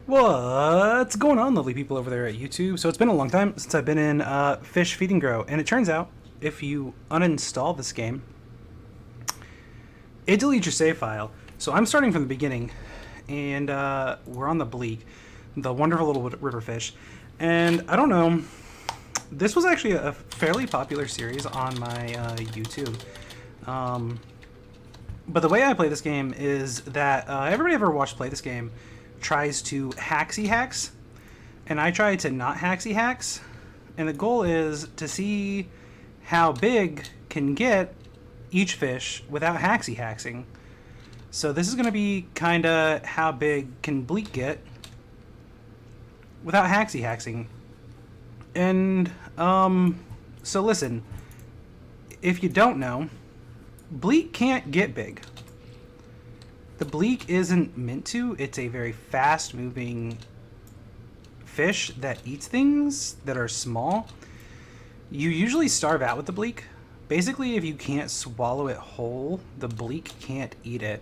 What's going on, lovely people over there at YouTube? So it's been a long time since I've been in Fish Feed and Grow, and it turns out if you uninstall this game, it deletes your save file. So I'm starting from the beginning, and we're on the Bleak, the wonderful little river fish. And I don't know, this was actually a fairly popular series on my YouTube. But the way I play this game is that everybody ever watched play this game tries to hacksy hacks, and I try to not hacksy hacks, and the goal is to see how big can get each fish without hacksy hacksing. So this is going to be kind of how big can Bleak get without hacksy hacksing. And so listen, if you don't know, Bleak can't get big. The Bleak isn't meant to. It's a very fast-moving fish that eats things that are small. You usually starve out with the Bleak. Basically, if you can't swallow it whole, the Bleak can't eat it.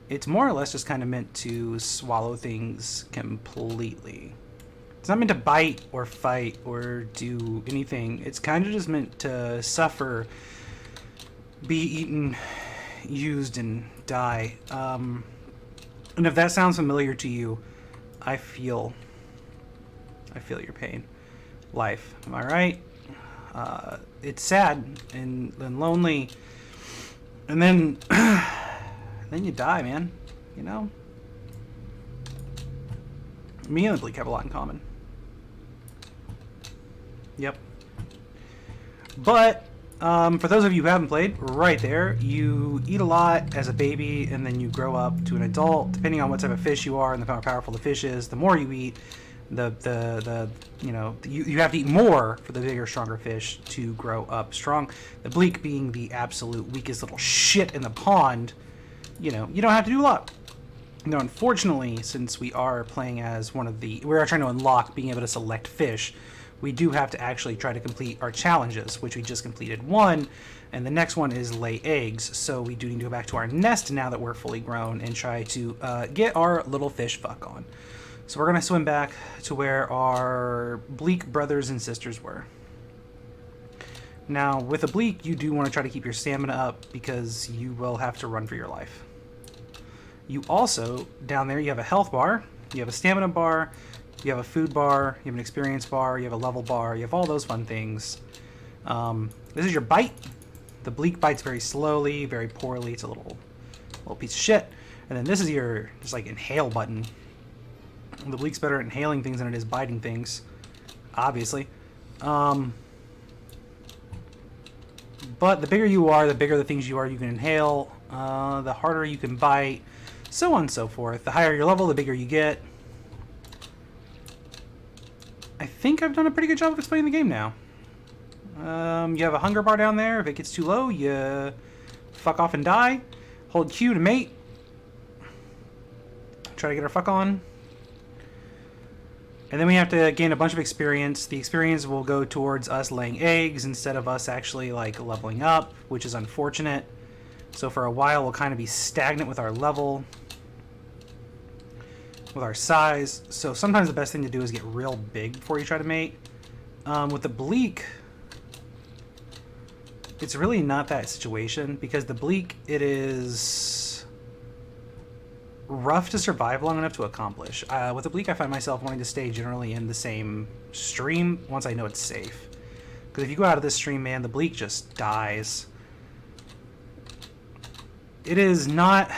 It's more or less just kind of meant to swallow things completely. It's not meant to bite or fight or do anything. It's kind of just meant to suffer, be eaten, used, and die. And if that sounds familiar to you, I feel your pain. Life, am I right? It's sad and lonely, and then then you die, man. You know, me and the Bleak have a lot in common. Yep. But for those of you who haven't played, right there, you eat a lot as a baby, and then you grow up to an adult. Depending on what type of fish you are and the more powerful the fish is, the more you eat, you have to eat more for the bigger, stronger fish to grow up strong. The Bleak being the absolute weakest little shit in the pond, you don't have to do a lot. Now, unfortunately, since we are playing as we are trying to unlock being able to select fish, we do have to actually try to complete our challenges, which we just completed one, and the next one is lay eggs. So we do need to go back to our nest now that we're fully grown and try to get our little fish fuck on. So we're going to swim back to where our Bleak brothers and sisters were. Now, with a Bleak, you do want to try to keep your stamina up because you will have to run for your life. You also, down there, you have a health bar, you have a stamina bar, you have a food bar, you have an experience bar, you have a level bar, you have all those fun things. This is your bite. The Bleak bites very slowly, very poorly. It's a little piece of shit. And then this is your just like inhale button. The Bleak's better at inhaling things than it is biting things, obviously. But the bigger you are, the bigger the things you are you can inhale, the harder you can bite, so on and so forth. The higher your level, the bigger you get. I think I've done a pretty good job of explaining the game now. You have a hunger bar down there. If it gets too low, you fuck off and die. Hold Q to mate. Try to get our fuck on. And then we have to gain a bunch of experience. The experience will go towards us laying eggs instead of us actually like leveling up, which is unfortunate. So for a while, we'll kind of be stagnant with our level, with our size. So sometimes the best thing to do is get real big before you try to mate. With the Bleak, it's really not that situation because the Bleak, it is rough to survive long enough to accomplish. With the Bleak, I find myself wanting to stay generally in the same stream once I know it's safe. Because if you go out of this stream, man, the Bleak just dies. It is not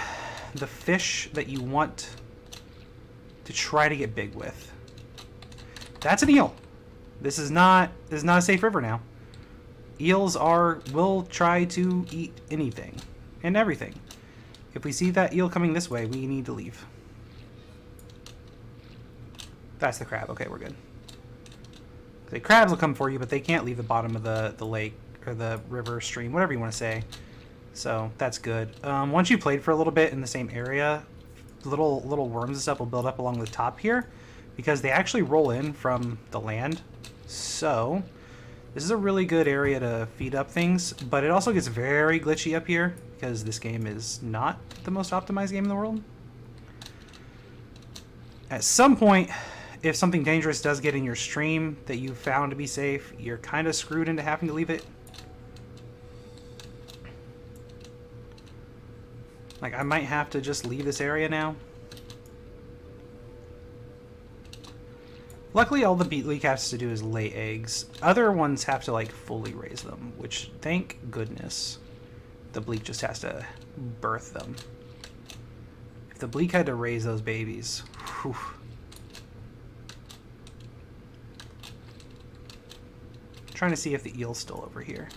the fish that you want to try to get big with. That's an eel. This is not a safe river now. Eels will try to eat anything and everything. If we see that eel coming this way, we need to leave. That's the crab. Okay, we're good. The crabs will come for you, but they can't leave the bottom of the lake or the river, stream, whatever you want to say. So that's good. Once you played for a little bit in the same area, little worms and stuff will build up along the top here because they actually roll in from the land. So this is a really good area to feed up things, but it also gets very glitchy up here because this game is not the most optimized game in the world. At some point, if something dangerous does get in your stream that you found to be safe, you're kind of screwed into having to leave it. Like, I might have to just leave this area now. Luckily, all the Bleak has to do is lay eggs. Other ones have to, like, fully raise them, which, thank goodness, the Bleak just has to birth them. If the Bleak had to raise those babies, whew. Trying to see if the eel's still over here.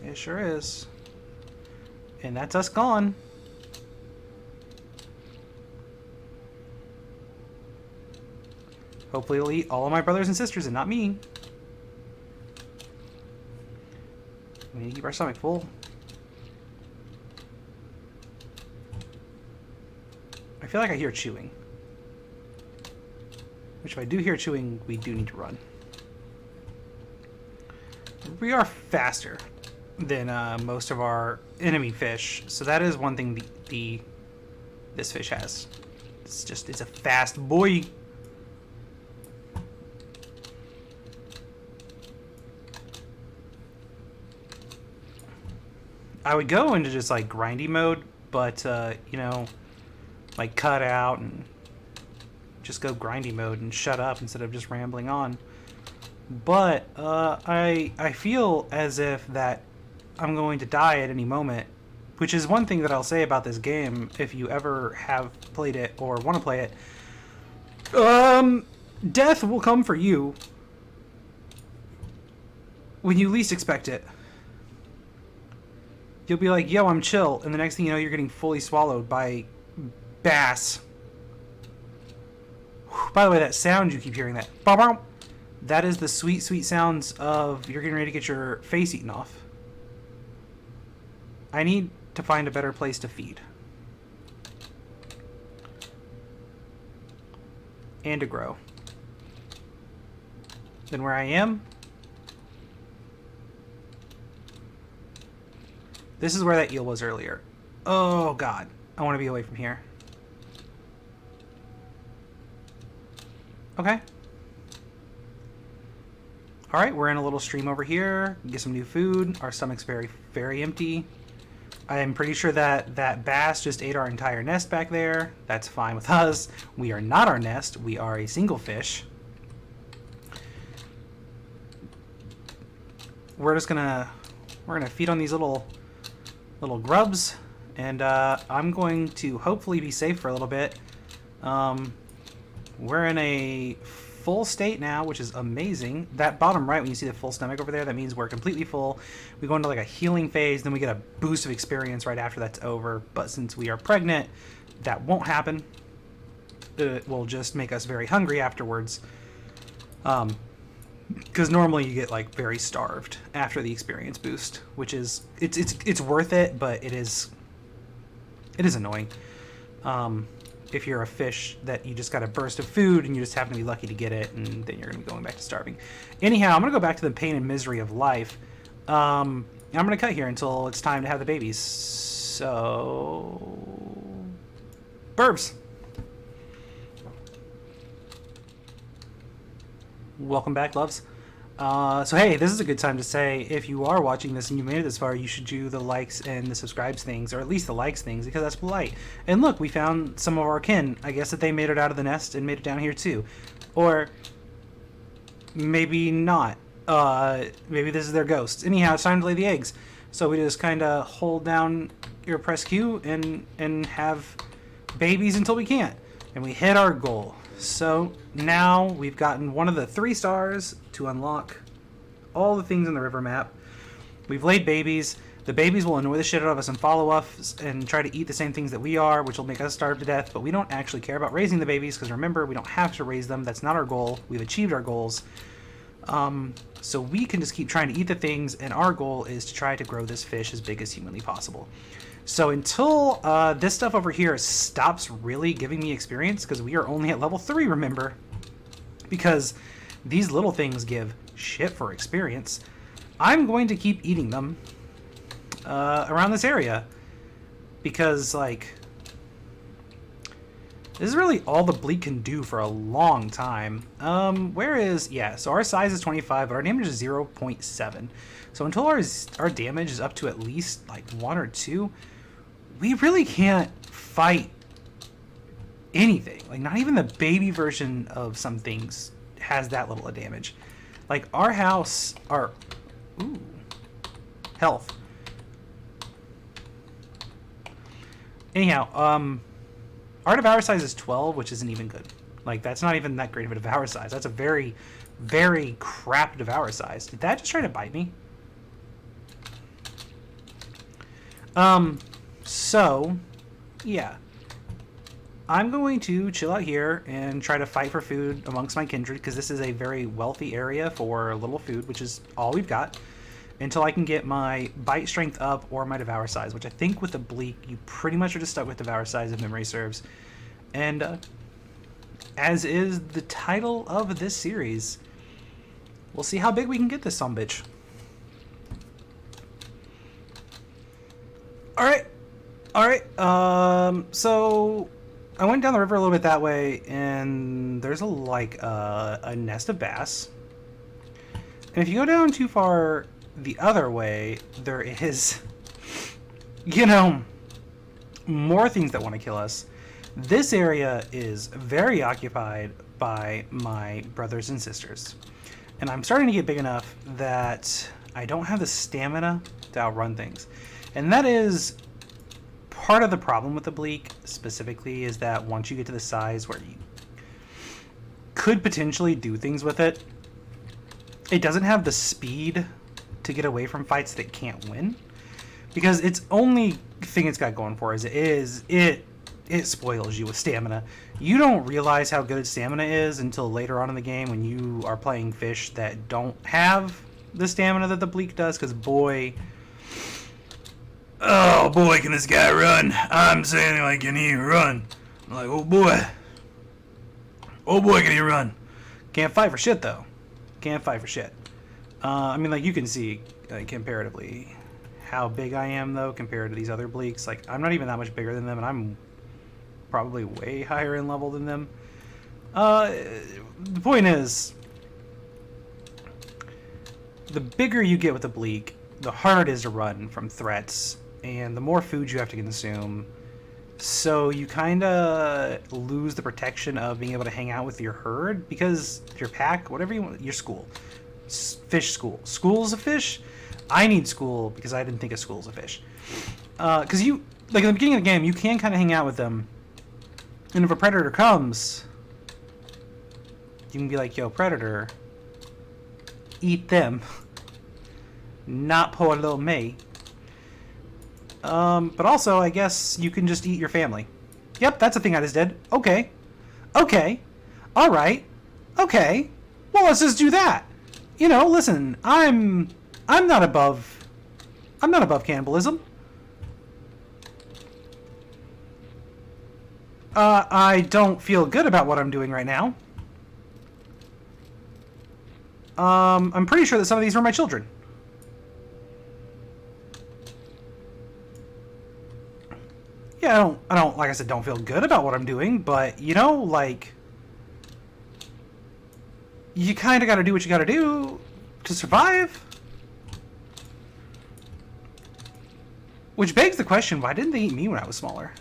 It sure is. And that's us gone. Hopefully it'll eat all of my brothers and sisters and not me. We need to keep our stomach full. I feel like I hear chewing. Which if I do hear chewing, we do need to run. We are faster than most of our enemy fish, so that is one thing this fish has. It's a fast boy. I would go into just like grindy mode, but you know, like cut out and just go grindy mode and shut up instead of just rambling on. But I feel as if that I'm going to die at any moment, which is one thing that I'll say about this game if you ever have played it or want to play it. Death will come for you when you least expect it. You'll be like, yo, I'm chill, and the next thing you know, you're getting fully swallowed by bass. By the way, that sound you keep hearing, that is the sweet, sweet sounds of you're getting ready to get your face eaten off. I need to find a better place to feed. And to grow. Than where I am. This is where that eel was earlier. Oh, God. I want to be away from here. Okay. Alright, we're in a little stream over here. Get some new food. Our stomach's very, very empty. I am pretty sure that that bass just ate our entire nest back there. That's fine with us. We are not our nest. We are a single fish. We're gonna feed on these little grubs, and I'm going to hopefully be safe for a little bit. We're in a full state now, which is amazing. That bottom right, when you see the full stomach over there, that means we're completely full. We go into like a healing phase, then we get a boost of experience right after that's over. But since we are pregnant, that won't happen. It will just make us very hungry afterwards. Because normally you get like very starved after the experience boost, which is it's worth it, but it is annoying. If you're a fish that you just got a burst of food and you just happen to be lucky to get it, and then you're going to be going back to starving. Anyhow, I'm going to go back to the pain and misery of life. I'm going to cut here until it's time to have the babies. So... Burbs! Welcome back, loves. So hey, this is a good time to say, if you are watching this and you made it this far, you should do the likes and the subscribes things, or at least the likes things, because that's polite. And look, we found some of our kin. I guess that they made it out of the nest and made it down here too. Or maybe not. Maybe this is their ghosts. Anyhow, it's time to lay the eggs. So we just kind of hold down your press Q and have babies until we can't. And we hit our goal. So now we've gotten one of the 3 stars to unlock all the things in the river map. We've laid babies. The babies will annoy the shit out of us and follow us and try to eat the same things that we are, which will make us starve to death. But we don't actually care about raising the babies, because remember, we don't have to raise them. That's not our goal. We've achieved our goals. So we can just keep trying to eat the things, and our goal is to try to grow this fish as big as humanly possible. So until this stuff over here stops really giving me experience, because we are only at level 3, remember, because these little things give shit for experience, I'm going to keep eating them around this area. because, like, this is really all the Bleak can do for a long time. Where is... Yeah, so our size is 25, but our damage is 0.7. So until our damage is up to at least, like, 1 or 2, we really can't fight anything. Like, not even the baby version of some things has that little of damage. Like, our house... Ooh. Health. Anyhow, our devour size is 12, which isn't even good. Like, that's not even that great of a devour size. That's a very, very crap devour size. Did that just try to bite me? So, yeah. I'm going to chill out here and try to fight for food amongst my kindred, because this is a very wealthy area for little food, which is all we've got, until I can get my bite strength up or my devour size, which I think with the Bleak, you pretty much are just stuck with devour size if memory serves. And as is the title of this series, we'll see how big we can get this sumbitch. Alright. So I went down the river a little bit that way, and there's a nest of bass. And if you go down too far the other way, there is, more things that want to kill us. This area is very occupied by my brothers and sisters. And I'm starting to get big enough that I don't have the stamina to outrun things. And that is part of the problem with the Bleak, specifically, is that once you get to the size where you could potentially do things with it, it doesn't have the speed to get away from fights that can't win. Because its only thing it's got going for it spoils you with stamina. You don't realize how good its stamina is until later on in the game when you are playing fish that don't have the stamina that the Bleak does, because oh boy, can this guy run. I'm saying, like, can he run? I'm like, oh boy, can he run? Can't fight for shit, though. Can't fight for shit. I mean, like, you can see, like, comparatively how big I am, though, compared to these other Bleaks. Like, I'm not even that much bigger than them, and I'm probably way higher in level than them. The point is, the bigger you get with the Bleak, the harder it is to run from threats, and the more food you have to consume. So you kind of lose the protection of being able to hang out with your herd, because your pack, whatever you want, your school. Fish school. School's a fish? I need school because I didn't think of school as a fish. Because you, like, in the beginning of the game, you can kind of hang out with them. And if a predator comes, you can be like, yo, predator, eat them. Not poor little me. But also, I guess you can just eat your family. Yep, that's a thing I just did. Okay. Alright. Okay. Well, let's just do that. Listen, I'm not above cannibalism. I don't feel good about what I'm doing right now. I'm pretty sure that some of these were my children. Yeah, I don't, like I said, don't feel good about what I'm doing, but, like, you kind of got to do what you got to do to survive. Which begs the question, why didn't they eat me when I was smaller?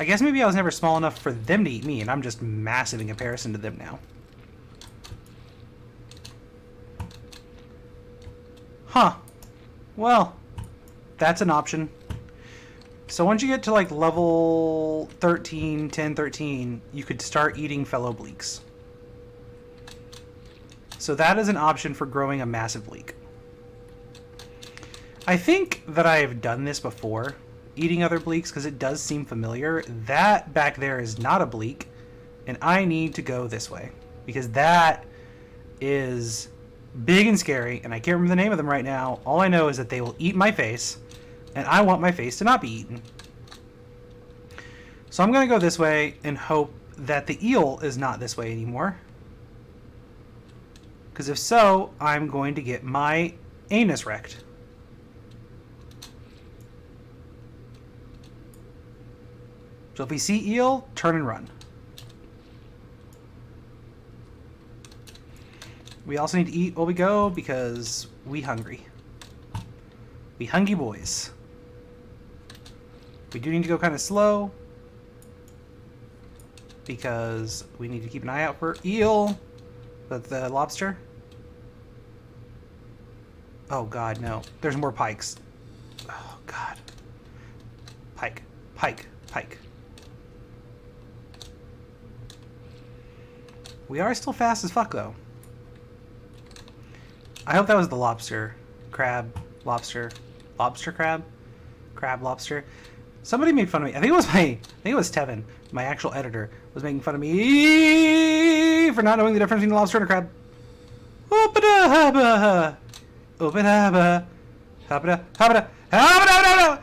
I guess maybe I was never small enough for them to eat me, and I'm just massive in comparison to them now. Huh. Well, that's an option. So once you get to, like, level 13, 10, 13, you could start eating fellow Bleaks. So that is an option for growing a massive Bleak. I think that I have done this before, eating other Bleaks, because it does seem familiar. That back there is not a Bleak, and I need to go this way, because that is big and scary, and I can't remember the name of them right now. All I know is that they will eat my face, and I want my face to not be eaten. So I'm going to go this way and hope that the eel is not this way anymore. Because if so, I'm going to get my anus wrecked. So if we see eel, turn and run. We also need to eat while we go because we hungry. We hungry boys. We do need to go kind of slow because we need to keep an eye out for eel. But the lobster? Oh god, no. There's more pikes. Oh god. Pike. Pike. Pike. We are still fast as fuck though. I hope that was the lobster. Crab. Lobster. Lobster crab? Crab lobster. Somebody made fun of me. I think it was Tevin, my actual editor, was making fun of me for not knowing the difference between a lobster and a crab. Open-a-habba. Open-a-habba. Habba-da. Habba-da. Habba-da.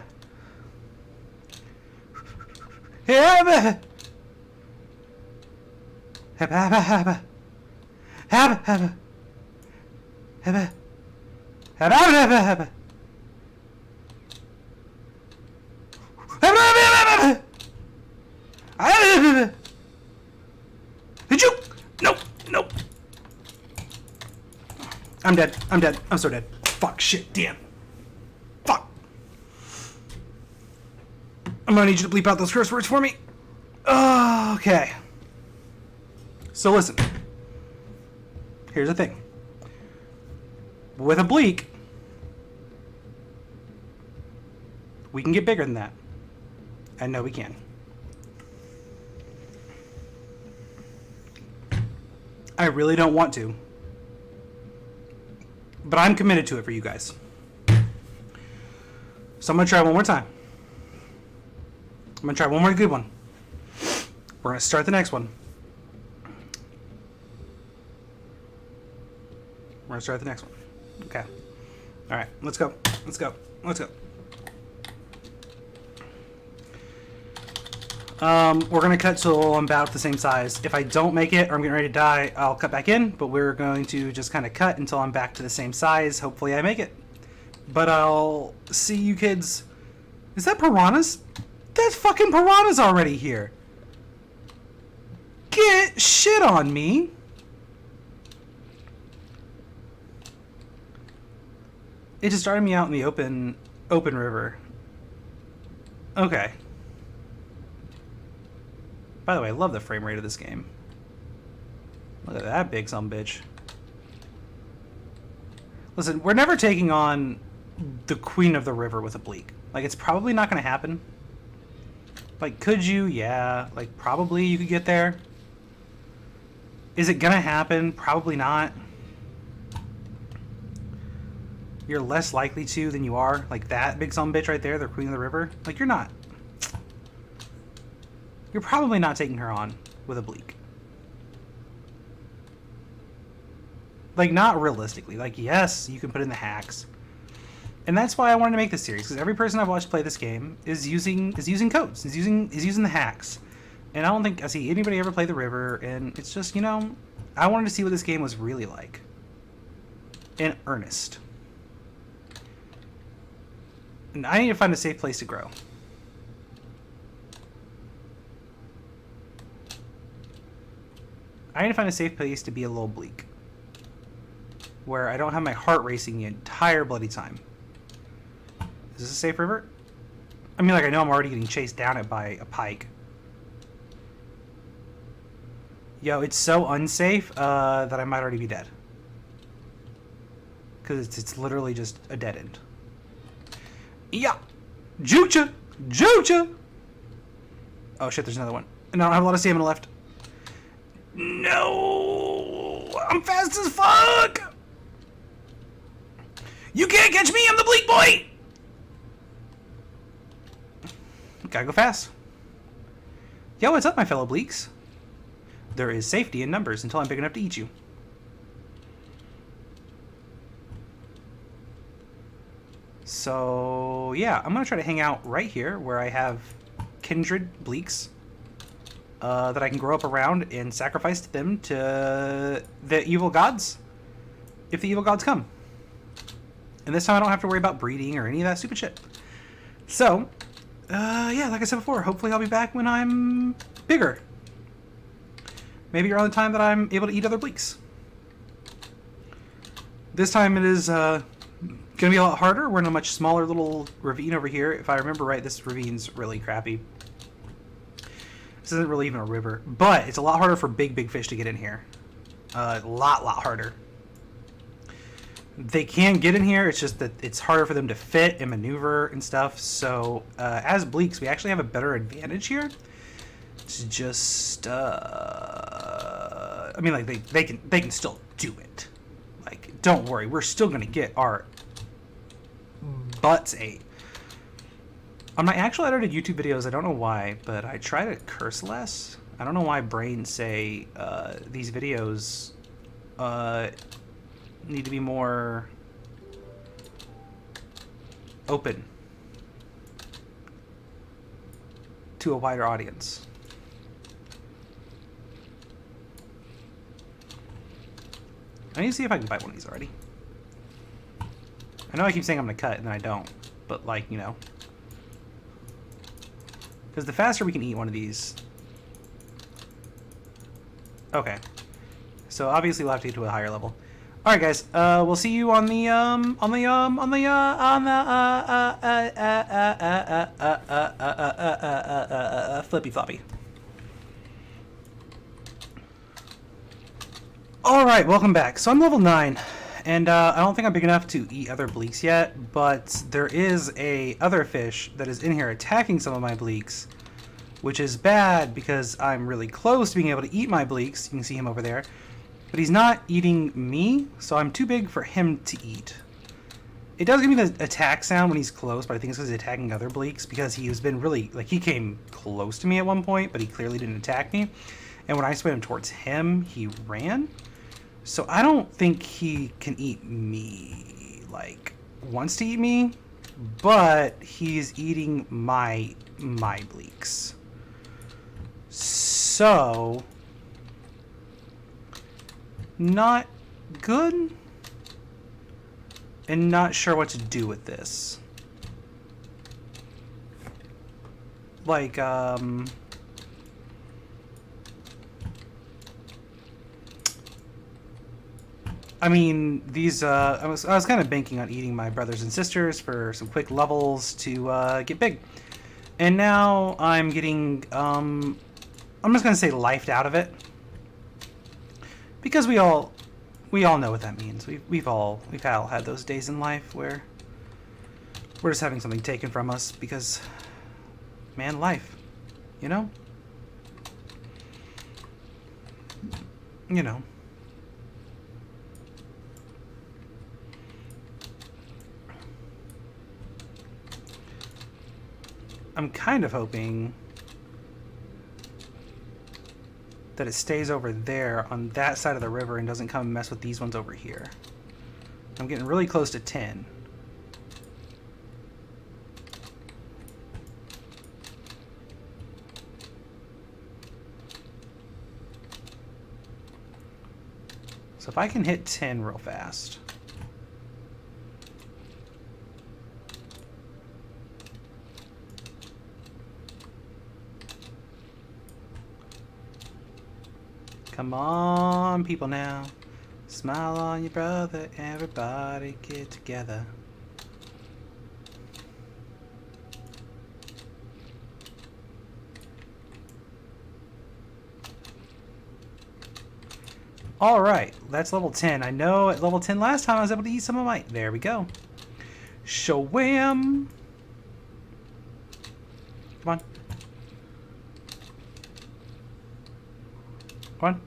Habba. Habba. Habba. Habba. Habba. Habba. Habba. Habba. Habba. Did you? Nope. Nope. I'm dead. I'm dead. I'm so dead. Fuck. Shit. Damn. Fuck. I'm gonna need you to bleep out those curse words for me. Okay. So listen. Here's the thing. With a Bleak, we can get bigger than that. I know we can. I really don't want to. But I'm committed to it for you guys. So I'm going to try one more time. I'm going to try one more good one. We're going to start the next one. We're going to start the next one. Okay. All right. Let's go. Let's go. Let's go. We're going to cut till I'm about the same size. If I don't make it or I'm getting ready to die, I'll cut back in, but we're going to just kind of cut until I'm back to the same size. Hopefully I make it. But I'll see you kids. Is that piranhas? That's fucking piranhas already here. Get shit on me. It just started me out in the open river. Okay. By the way, I love the frame rate of this game. Look at that big sumbitch. Listen, we're never taking on the queen of the river with a Bleak. Like, it's probably not going to happen. Like, could you? Yeah. Like, probably you could get there. Is it going to happen? Probably not. You're less likely to than you are. Like, that big sumbitch right there, the queen of the river. Like, you're not. You're probably not taking her on with a Bleak. Like, not realistically. Like, yes, you can put in the hacks. And that's why I wanted to make this series, because every person I've watched play this game is using codes, is using the hacks. And I don't think I see anybody ever play the river, and it's just, you know, I wanted to see what this game was really like. In earnest. And I need to find a safe place to grow. I need to find a safe place to be a little Bleak. Where I don't have my heart racing the entire bloody time. Is this a safe river? I mean, like, I know I'm already getting chased down it by a pike. Yo, it's so unsafe that I might already be dead. Because it's literally just a dead end. Yeah! Joocha! Joocha! Oh shit, there's another one. And I don't have a lot of stamina left. No! I'm fast as fuck! You can't catch me, I'm the Bleak boy! Gotta go fast. Yo, what's up, my fellow Bleaks? There is safety in numbers until I'm big enough to eat you. So, yeah, I'm gonna try to hang out right here where I have kindred Bleaks that I can grow up around and sacrifice them to the evil gods if the evil gods come. And this time I don't have to worry about breeding or any of that stupid shit. So, yeah, like I said before, hopefully I'll be back when I'm bigger. Maybe around the time that I'm able to eat other bleaks. This time it is going to be a lot harder. We're in a much smaller little ravine over here. If I remember right, this ravine's really crappy. This isn't really even a river. But it's a lot harder for big fish to get in here. A lot harder. They can get in here, it's just that it's harder for them to fit and maneuver and stuff. So as bleaks, we actually have a better advantage here. It's just, I mean, like they can still do it. Like, don't worry, we're still gonna get our butts ate. On my actual edited YouTube videos, I don't know why, but I try to curse less. I don't know why brains say these videos need to be more open to a wider audience. I need to see if I can bite one of these already. I know I keep saying I'm gonna cut and then I don't, but like, you know, because the faster we can eat one of these. Okay, so obviously we'll have to get to a higher level. All right, guys. We'll see you on the flippy floppy. All right, welcome back. So I'm level 9, and I don't think I'm big enough to eat other bleaks yet. But there is a other fish that is in here attacking some of my bleaks, which is bad because I'm really close to being able to eat my bleaks. You can see him over there. But he's not eating me, so I'm too big for him to eat. It does give me the attack sound when he's close, but I think it's because he's attacking other bleaks, because he has been really, like, he came close to me at one point, but he clearly didn't attack me. And when I swam towards him, he ran. So I don't think he can eat me, like, wants to eat me, but he's eating my bleaks. So not good, and not sure what to do with this. Like, I mean, these, I was kind of banking on eating my brothers and sisters for some quick levels to get big. And now I'm getting, I'm just going to say lifed out of it. Because we all know what that means. We've all had those days in life where we're just having something taken from us because, man, life, you know? You know. I'm kind of hoping that it stays over there on that side of the river and doesn't come and mess with these ones over here. I'm getting really close to 10. So if I can hit 10 real fast. Come on, people now. Smile on your brother, everybody get together. Alright, that's level 10. I know at level 10 last time I was able to eat some of my... There we go. Shawam! Come on. Come on.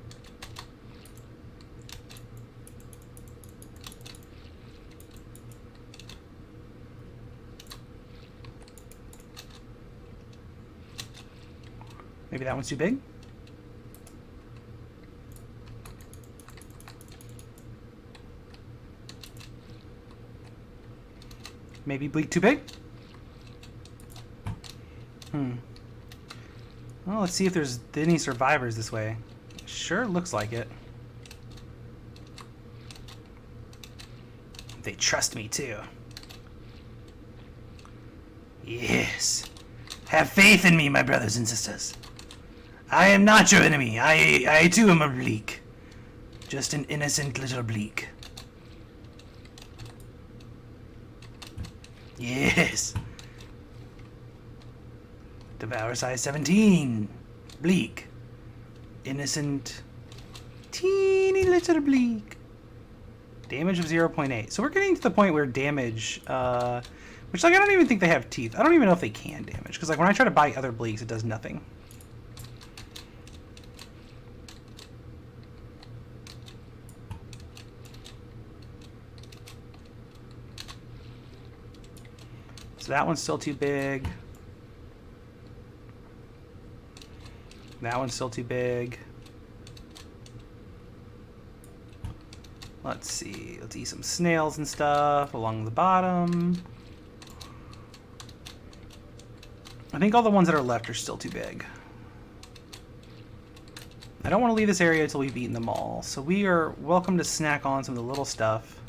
Maybe that one's too big? Maybe Bleak too big? Well, let's see if there's any survivors this way. Sure looks like it. They trust me too. Yes. Have faith in me, my brothers and sisters. I am not your enemy. I too am a Bleak. Just an innocent little Bleak. Yes. Devour size 17. Bleak. Innocent. Teeny little Bleak. Damage of 0.8. So we're getting to the point where damage, which, like, I don't even think they have teeth. I don't even know if they can damage. Because, like, when I try to bite other Bleaks, it does nothing. So that one's still too big. That one's still too big. Let's see. Let's eat some snails and stuff along the bottom. I think all the ones that are left are still too big. I don't want to leave this area until we've eaten them all. So we are welcome to snack on some of the little stuff.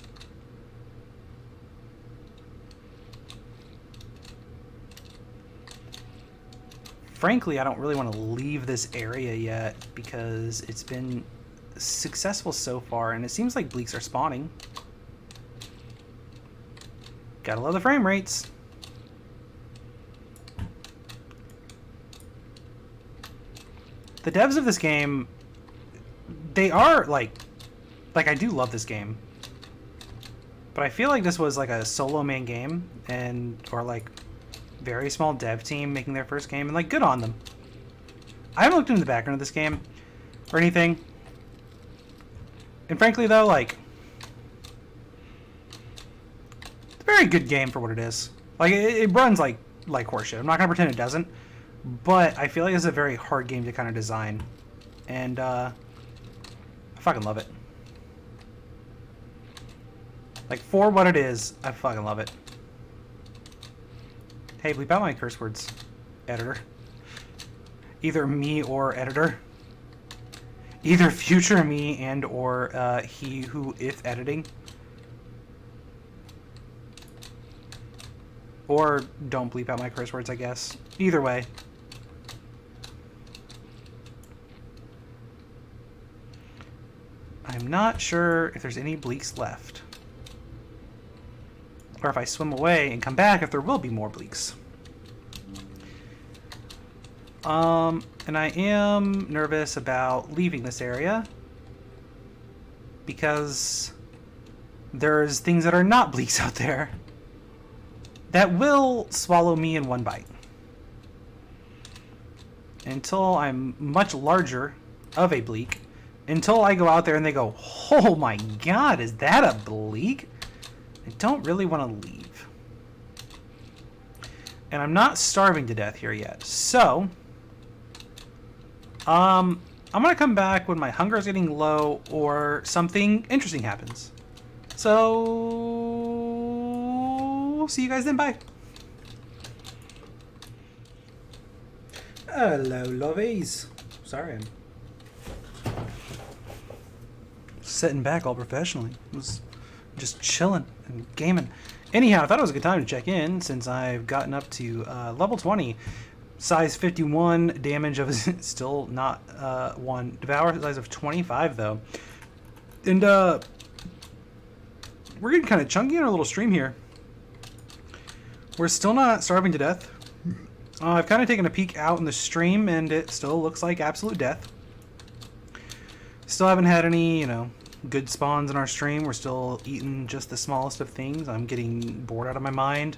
Frankly, I don't really want to leave this area yet because it's been successful so far, and it seems like Bleaks are spawning. Gotta love the frame rates. The devs of this game, they are like I do love this game, but I feel like this was like a solo man game, or like very small dev team making their first game, and like good on them. I haven't looked into the background of this game or anything, and frankly though, like, it's a very good game for what it is. Like it runs like horseshit. I'm not gonna pretend it doesn't, but I feel like it's a very hard game to kind of design, and I fucking love it. Like, for what it is, I fucking love it. Hey, bleep out my curse words, editor. Either me or editor. Either future me and or he who if editing. Or don't bleep out my curse words, I guess. Either way. I'm not sure if there's any Bleaks left. Or if I swim away and come back, if there will be more Bleaks. And I am nervous about leaving this area because there's things that are not Bleaks out there that will swallow me in one bite. Until I'm much larger of a Bleak, until I go out there and they go, oh my god, is that a Bleak? I don't really want to leave. And I'm not starving to death here yet. So, I'm going to come back when my hunger is getting low or something interesting happens. So, see you guys then. Bye. Hello, lovies. Sorry, I'm sitting back all professionally. It was just chilling and gaming. Anyhow, I thought it was a good time to check in since I've gotten up to level 20, size 51, damage of still not 1, devour size of 25 though, and we're getting kind of chunky in our little stream here. We're still not starving to death. I've kind of taken a peek out in the stream and it still looks like absolute death. Still haven't had any, you know, good spawns in our stream. We're still eating just the smallest of things. I'm getting bored out of my mind.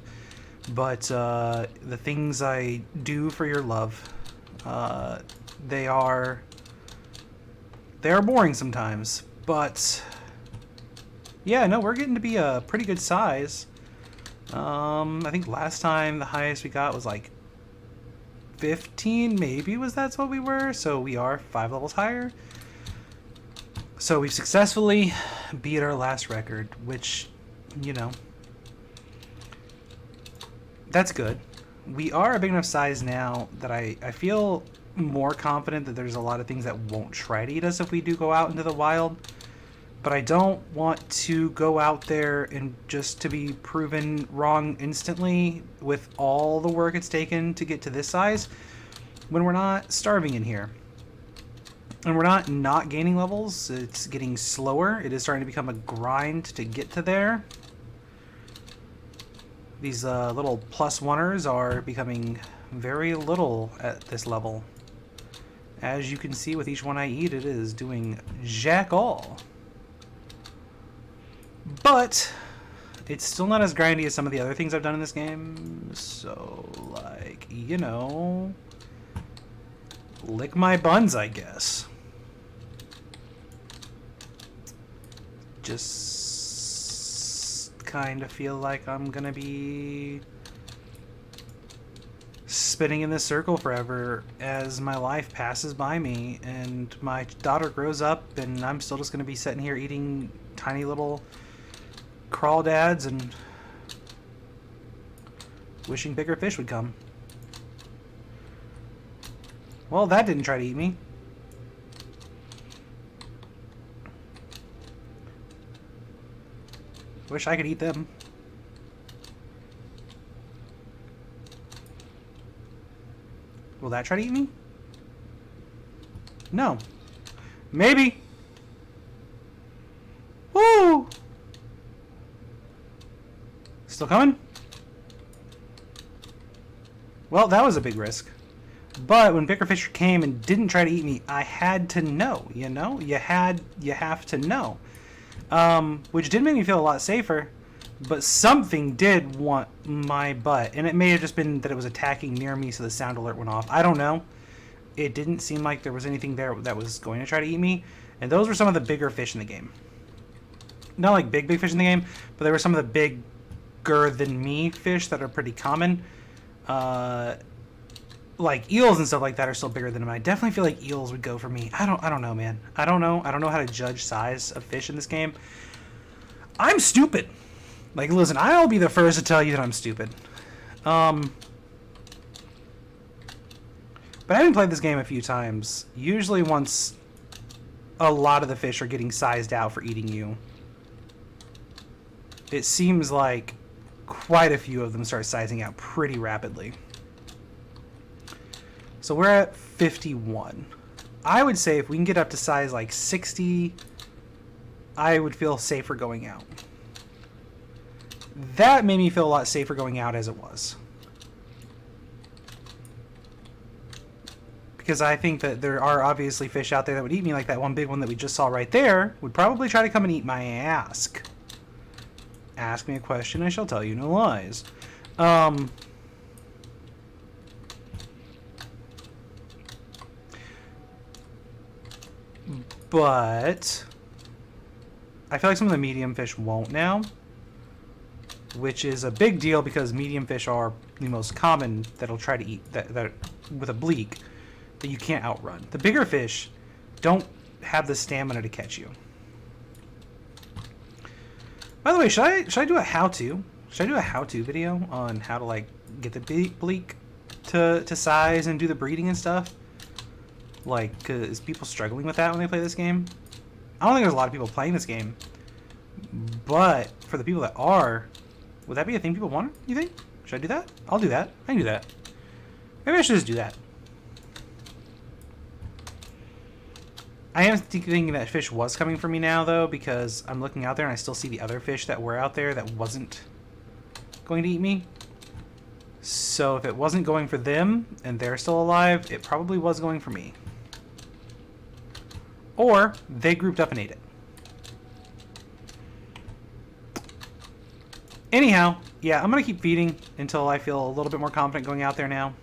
But the things I do for your love, they are boring sometimes. But yeah, no, we're getting to be a pretty good size. I think last time the highest we got was like 15, maybe that's what we were. So we are 5 levels higher. So we've successfully beat our last record, which, you know, that's good. We are a big enough size now that I feel more confident that there's a lot of things that won't try to eat us if we do go out into the wild. But I don't want to go out there and just to be proven wrong instantly with all the work it's taken to get to this size when we're not starving in here. And we're not gaining levels. It's getting slower. It is starting to become a grind to get to there. These little +1ers are becoming very little at this level. As you can see with each one I eat, it is doing jack all. But it's still not as grindy as some of the other things I've done in this game. So, like, you know, lick my buns, I guess. Just kind of feel like I'm gonna be spinning in this circle forever as my life passes by me and my daughter grows up and I'm still just gonna be sitting here eating tiny little crawdads and wishing bigger fish would come. Well, that didn't try to eat me. Wish I could eat them. Will that try to eat me? No. Maybe. Woo! Still coming? Well, that was a big risk. But when bigger fish came and didn't try to eat me, I had to know, you know? You have to know. Which did make me feel a lot safer, but something did want my butt, and it may have just been that it was attacking near me, so the sound alert went off. I don't know. It didn't seem like there was anything there that was going to try to eat me, and those were some of the bigger fish in the game. Not like big fish in the game, but they were some of the bigger than me fish that are pretty common. Like eels and stuff like that are still bigger than them. I definitely feel like eels would go for me. I don't know, man. I don't know how to judge size of fish in this game. I'm stupid. Like, listen, I'll be the first to tell you that I'm stupid. But I haven't played this game a few times. Usually once a lot of the fish are getting sized out for eating you, it seems like quite a few of them start sizing out pretty rapidly. So we're at 51. I would say if we can get up to size like 60, I would feel safer going out. That made me feel a lot safer going out as it was. Because I think that there are obviously fish out there that would eat me, like that one big one that we just saw right there, would probably try to come and eat my ass. Ask me a question, I shall tell you no lies. But I feel like some of the medium fish won't now, which is a big deal because medium fish are the most common that'll try to eat that with a bleak that you can't outrun. The bigger fish don't have the stamina to catch you. By the way, should I do a how-to? Should I do a how-to video on how to like get the bleak to size and do the breeding and stuff? Like, is people struggling with that when they play this game? I don't think there's a lot of people playing this game. But for the people that are, would that be a thing people want? You think? Should I do that? I'll do that. I can do that. Maybe I should just do that. I am thinking that fish was coming for me now, though, because I'm looking out there and I still see the other fish that were out there that wasn't going to eat me. So if it wasn't going for them and they're still alive, it probably was going for me. Or they grouped up and ate it. Anyhow, yeah, I'm going to keep feeding until I feel a little bit more confident going out there now.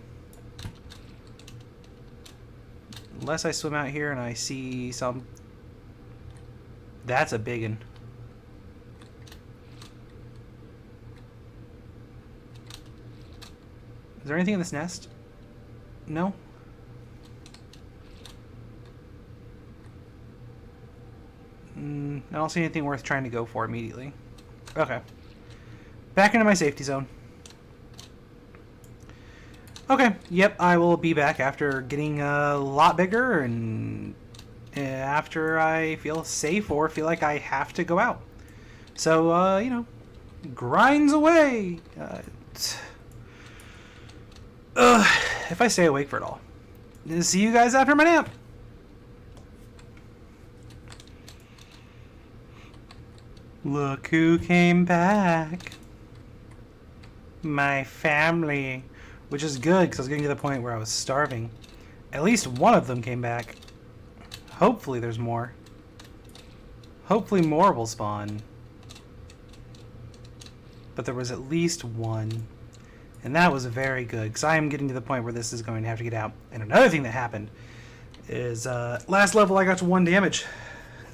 Unless I swim out here and I see some... That's a biggin. Is there anything in this nest? No? I don't see anything worth trying to go for immediately. Okay. Back into my safety zone. Okay, yep, I will be back after getting a lot bigger and after I feel safe or feel like I have to go out. So, you know, grinds away. If I stay awake for it all. See you guys after my nap. Look who came back. My family. Which is good, because I was getting to the point where I was starving. At least one of them came back. Hopefully there's more. Hopefully more will spawn. But there was at least one. And that was very good, because I am getting to the point where this is going to have to get out. And another thing that happened is, last level I got to 1 damage.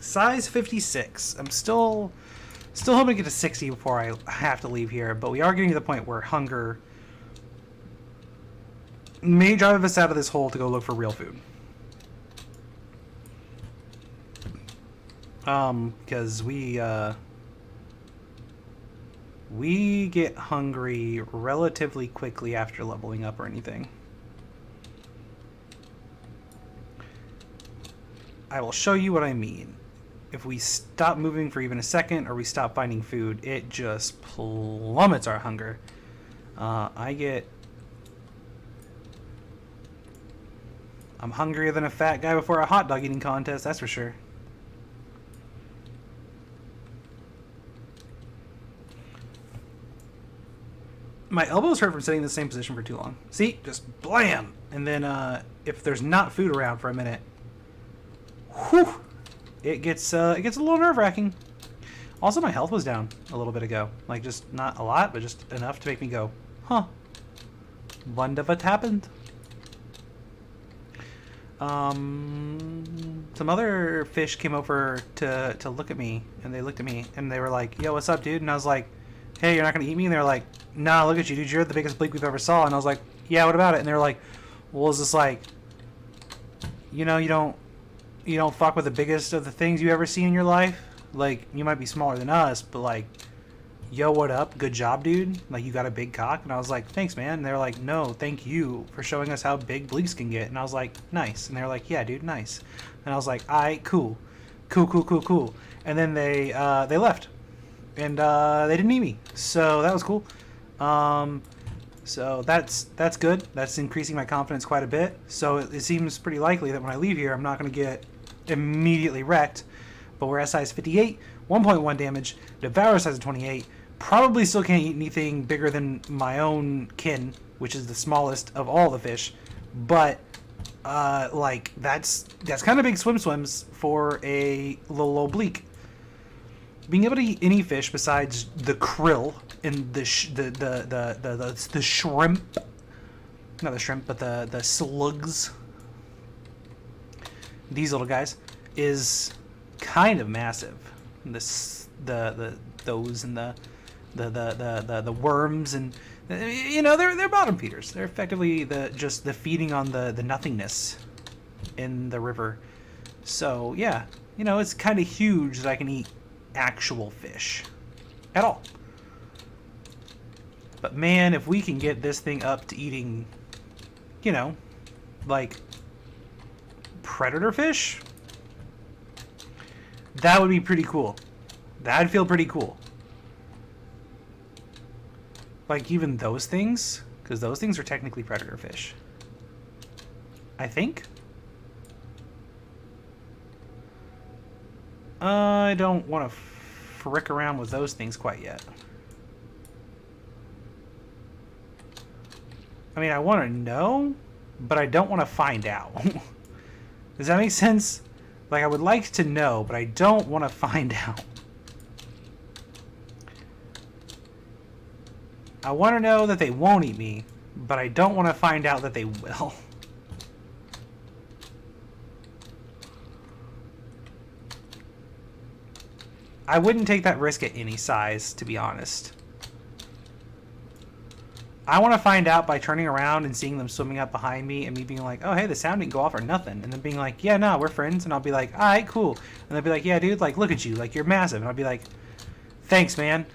Size 56. I'm still hoping to get to 60 before I have to leave here, but we are getting to the point where hunger may drive us out of this hole to go look for real food. Because we get hungry relatively quickly after leveling up or anything. I will show you what I mean. If we stop moving for even a second or we stop finding food, it just plummets our hunger. I'm hungrier than a fat guy before a hot dog eating contest, that's for sure. My elbows hurt from sitting in the same position for too long. See? Just blam! And then if there's not food around for a minute, whew! It gets a little nerve-wracking. Also, my health was down a little bit ago. Like, just not a lot, but just enough to make me go, huh. Wonder what happened. Some other fish came over to look at me, and they looked at me, and they were like, yo, what's up, dude? And I was like, hey, you're not gonna eat me? And they were like, nah, look at you, dude. You're the biggest bleak we've ever saw. And I was like, yeah, what about it? And they were like, well, is this like, you know, you don't fuck with the biggest of the things you ever seen in your life. Like, you might be smaller than us, but like, yo, what up? Good job, dude. Like, you got a big cock. And I was like, thanks, man. And they were like, no, thank you for showing us how big bleaks can get. And I was like, nice. And they were like, yeah, dude, nice. And I was like, alright, cool. Cool. And then they left. And they didn't eat me. So that was cool. So that's good. That's increasing my confidence quite a bit. So it seems pretty likely that when I leave here, I'm not going to get immediately wrecked. But we're at size 58, 1.1 damage, Devour size of 28. Probably still can't eat anything bigger than my own kin, which is the smallest of all the fish. But like that's kind of big swims for a little bleak. Being able to eat any fish besides the krill and the shrimp, not the shrimp, but the slugs, these little guys, is kind of massive. Those and the worms, and you know, they're bottom feeders. They're effectively just the feeding on the nothingness in the river. So yeah, you know, it's kind of huge that I can eat actual fish at all. But man, if we can get this thing up to eating, you know, like predator fish, that would be pretty cool. That'd feel pretty cool. Like even those things, because those things are technically predator fish, I think. I don't want to frick around with those things quite yet. I mean, I want to know, but I don't want to find out. Does that make sense? Like, I would like to know, but I don't want to find out. I want to know that they won't eat me, but I don't want to find out that they will. I wouldn't take that risk at any size, to be honest. I want to find out by turning around and seeing them swimming up behind me and me being like, oh, hey, the sound didn't go off or nothing. And then being like, yeah, no, we're friends. And I'll be like, all right, cool. And they'll be like, yeah, dude, like, look at you. Like, you're massive. And I'll be like, thanks, man.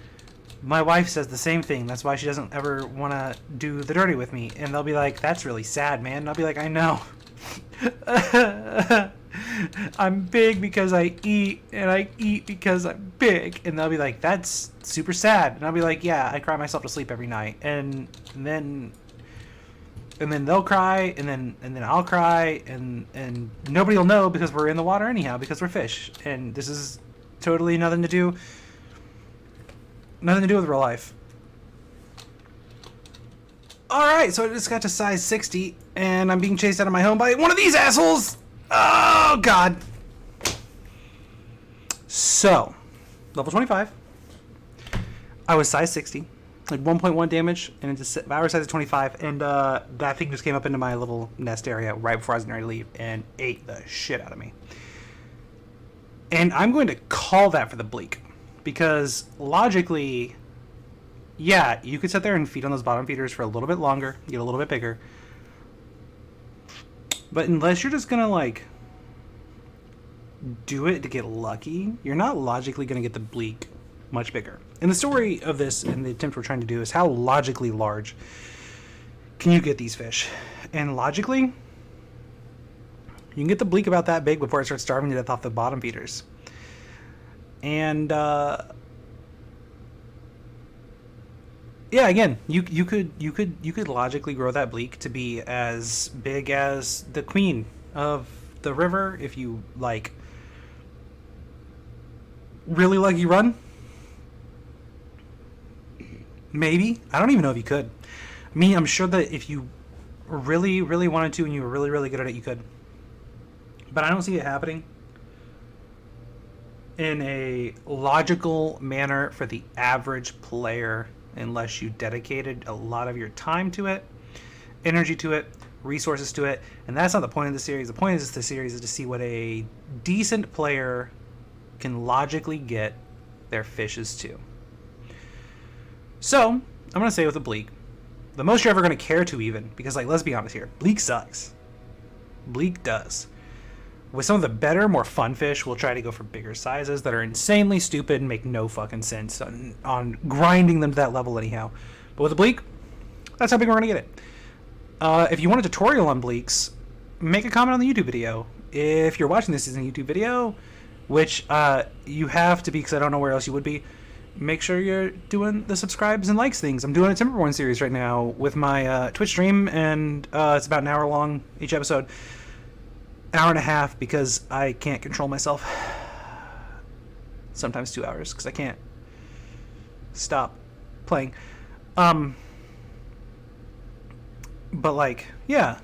My wife says the same thing. That's why she doesn't ever want to do the dirty with me. And they'll be like, that's really sad, man. And I'll be like, I know. I'm big because I eat, and I eat because I'm big. And they'll be like, that's super sad. And I'll be like, yeah, I cry myself to sleep every night. And then they'll cry, and then I'll cry, and nobody will know because we're in the water anyhow, because we're fish. And this is totally nothing to do with real life. Alright, so I just got to size 60, and I'm being chased out of my home by one of these assholes! Oh, God. So, level 25. I was size 60, like 1.1 damage, and it's just power size of 25, and that thing just came up into my little nest area right before I was getting ready to leave, and ate the shit out of me. And I'm going to call that for the Bleak, because logically, yeah, you could sit there and feed on those bottom feeders for a little bit longer, get a little bit bigger. But unless you're just gonna, like, do it to get lucky, you're not logically gonna get the Bleak much bigger. And the story of this, and the attempt we're trying to do, is how logically large can you get these fish? And logically, you can get the Bleak about that big before it starts starving to death off the bottom feeders. And, yeah, again, you could logically grow that Bleak to be as big as the queen of the river if you, like, really lucky run. Maybe. I don't even know if you could. I mean, I'm sure that if you really, really wanted to and you were really, really good at it, you could. But I don't see it happening in a logical manner for the average player unless you dedicated a lot of your time to it, energy to it, resources to it. And that's not the point of the series. The point of the series is to see what a decent player can logically get their fishes to. So, I'm going to say with a Bleak, the most you're ever going to care to even, because, like, let's be honest here, Bleak sucks. Bleak does. With some of the better, more fun fish, we'll try to go for bigger sizes that are insanely stupid and make no fucking sense on grinding them to that level anyhow. But with the Bleak, that's how big we're going to get it. If you want a tutorial on Bleaks, make a comment on the YouTube video. If you're watching this as a YouTube video, which you have to be because I don't know where else you would be, make sure you're doing the subscribes and likes things. I'm doing a Timberborn series right now with my Twitch stream, and it's about an hour long each episode. Hour and a half because I can't control myself. Sometimes 2 hours because I can't stop playing. But, like, yeah,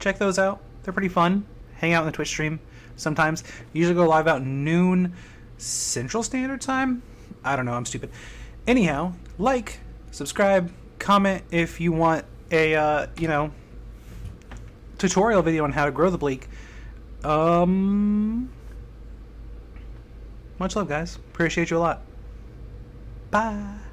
check those out. They're pretty fun. Hang out in the Twitch stream sometimes. Usually go live about noon Central Standard Time. I don't know, I'm stupid. Anyhow, like, subscribe, comment if you want a tutorial video on how to grow the Bleak. Much love, guys. Appreciate you a lot. Bye.